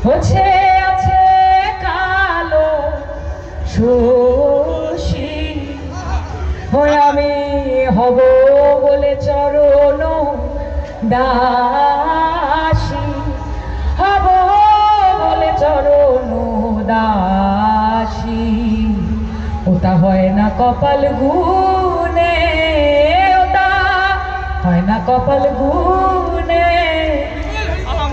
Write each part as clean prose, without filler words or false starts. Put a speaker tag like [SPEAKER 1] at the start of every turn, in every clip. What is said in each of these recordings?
[SPEAKER 1] হচ্ছে আছে কালো শোষী হয়ে আমি হব বলে চরণ দাসী, হব বলে চরণ দাসী। ওটা হয় না কপাল গুনে, ওটা হয় না কপাল গুনে,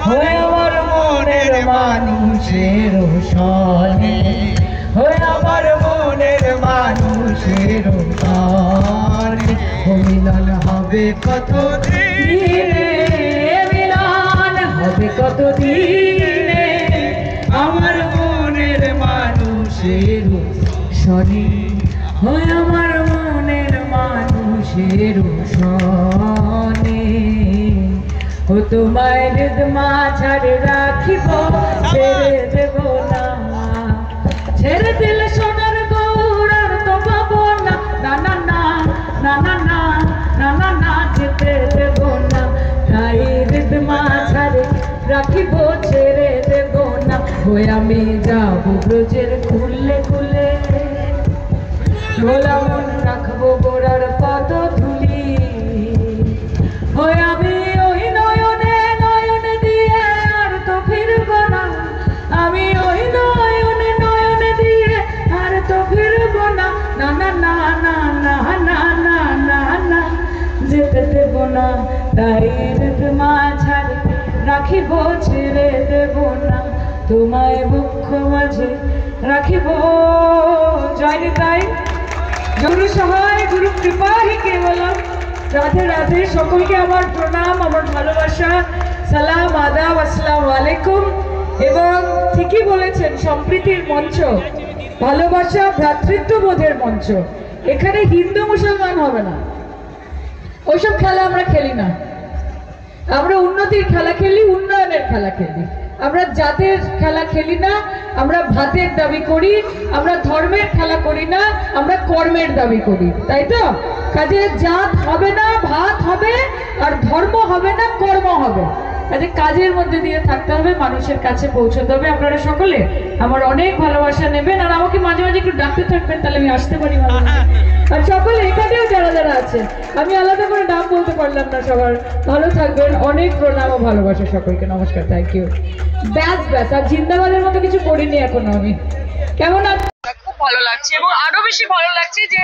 [SPEAKER 1] হয়ে আমার মনের মানুষের সনে, হয়ে আমার মনের মানুষের সনে। মিলন হবে কত দিনে, মিলন হবে কত দিনে, আমার মনের মানুষের সনে, হয়ে আমার মনের মানুষের সনে। ও তোমায় হৃদ মাঝারে রাখিব, ছেড়ে দেব না, ছেড়ে দিলে সোনার গৌরার তো পাবো না, না না না না না না না না না, যেতে দেব না। তাই হৃদ মাঝারে রাখিব, ছেড়ে দেব না। হয়ে আমি যাব ব্রজের খুলে খুলে, ভোলা মন রাখবো গোড়ার পদ ধুলি। হয়ে আমি ওই নয়নে নয়নে দিয়ে আর তো ফিরব না, আমি ওই নয়নে নয়নে দিয়ে আর তো ফিরব না, না না না না না না না না না, যেতে দেব না। তাই হৃদ মাঝারে রাখিব, ছেড়ে দেব না, তোমায় বক্ষ মাঝে রাখিব। জয় নিতাই, গুরু সহায় গুরু কৃপা হি কেবলম। রাধে রাধে, সকলকে আমার প্রণাম, আমার ভালোবাসা, সালাম, আদাব, আসসালামু আলাইকুম। এবং ঠিকই বলেছেন, সম্প্রীতির মঞ্চ, ভালোবাসা ভ্রাতৃত্ববোধের মঞ্চ। এখানে হিন্দু মুসলমান হবে না, ওইসব খেলা আমরা খেলি না। আমরা উন্নতির খেলা খেলি, উন্নয়নের খেলা খেলি। আমরা জাতের খেলা খেলি না, আমরা ভাতের দাবি করি। আমরা ধর্মের খেলা করি না, আমরা কর্মের দাবি করি, তাই তো? কাজে জাত হবে না, ভাত হবে, আর ধর্ম হবে না, কর্ম হবে। কাজে কাজের মধ্যে দিয়ে থাকতে হবে, মানুষের কাছে পৌঁছতে হবে। আপনারা সকলে আমার অনেক ভালোবাসা নেবেন, আর আমাকে মাঝে মাঝে একটু ডাকতে থাকবেন, তাহলে আমি আসতে পারি ভালো। আর সকলে এখানেও যারা যারা আছে, আমি আলাদা করে নাম বলতে পারলাম না সবার, ভালো থাকবেন। অনেক প্রণাম ও ভালোবাসা সকলকে, নমস্কার, থ্যাংক ইউ। ব্যাস ব্যাস, আর জিন্দাবাদের মতো কিছু করিনি এখনো আমি। কেমন আছে?
[SPEAKER 2] খুব ভালো লাগছে, এবং আরো বেশি ভালো লাগছে যে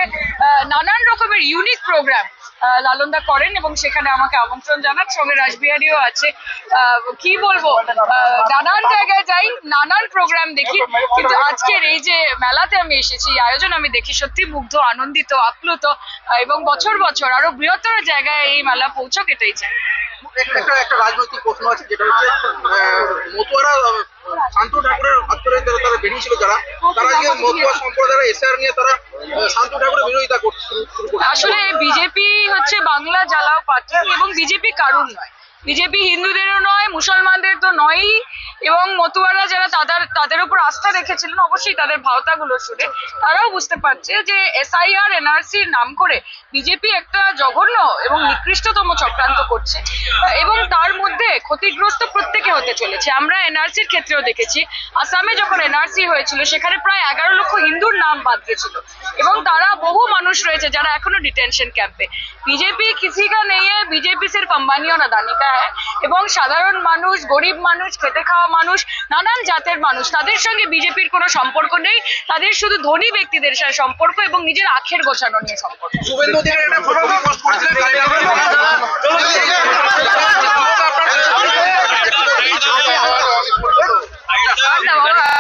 [SPEAKER 2] নানান রকমের ইউনিক প্রোগ্রাম লালনদা করেন, এবং সেখানে আমাকে আমন্ত্রণ জানান, সঙ্গে রাসবিহারীও আছে। কি বলবো, নানান জায়গায় যাই, নানান প্রোগ্রাম দেখি, কিন্তু আজকের এই যে মেলাতে আমি এসেছি, আয়োজন আমি দেখি সত্যি মুগ্ধ, আনন্দিত, আপ্লুত, এবং বছর বছর আরো বৃহত্তর জায়গায় এই মেলা পৌঁছক, এটাই চাই।
[SPEAKER 3] একটা রাজনৈতিক প্রশ্ন আছে, যেটা হচ্ছে মতুয়ারা শান্ত ঠাকুরের হাত ধরে তারা বেরিয়েছিল, যারা আজকে মতুয়া সম্প্রদায়ের এসআর নিয়ে তারা শান্ত ঠাকুরের বিরোধিতা করতে শুরু করে।
[SPEAKER 2] আসলে বিজেপি হচ্ছে বাংলা জ্বালাও পার্টি, এবং বিজেপি কারুর নয়, বিজেপি হিন্দুদেরও নয়, মুসলমানদের তো নয়ই। এবং মতুয়ারা যারা তাদের উপর আস্থা রেখেছিলেন, অবশ্যই তাদের ভাওতাগুলো শুনে তারাও বুঝতে পারছে যে এসআইআর এনআরসির নাম করে বিজেপি একটা জঘন্য এবং নিকৃষ্টতম চক্রান্ত করছে, এবং তার মধ্যে ক্ষতিগ্রস্ত প্রত্যেকে হতে চলেছে। আমরা এনআরসির ক্ষেত্রেও দেখেছি, আসামে যখন এনআরসি হয়েছিল সেখানে প্রায় 11 লক্ষ হিন্দুর নাম বাদ গেছিল, এবং তারা বহু মানুষ রয়েছে যারা এখনো ডিটেনশন ক্যাম্পে। বিজেপি কিসি কা নেই হ্যায়, বিজেপি সির্ফ আম্বানি और अदानी का है, এবং সাধারণ মানুষ, গরিব মানুষ, খেতে খাওয়া মানুষ, নানান জাতের মানুষ, তাদের সঙ্গে বিজেপির কোনো সম্পর্ক নেই। তাদের শুধু ধনী ব্যক্তিদের সাথে সম্পর্ক এবং নিজের আখের গোছানো নিয়ে সম্পর্ক।
[SPEAKER 3] শুভেন্দু অধিকারী একটা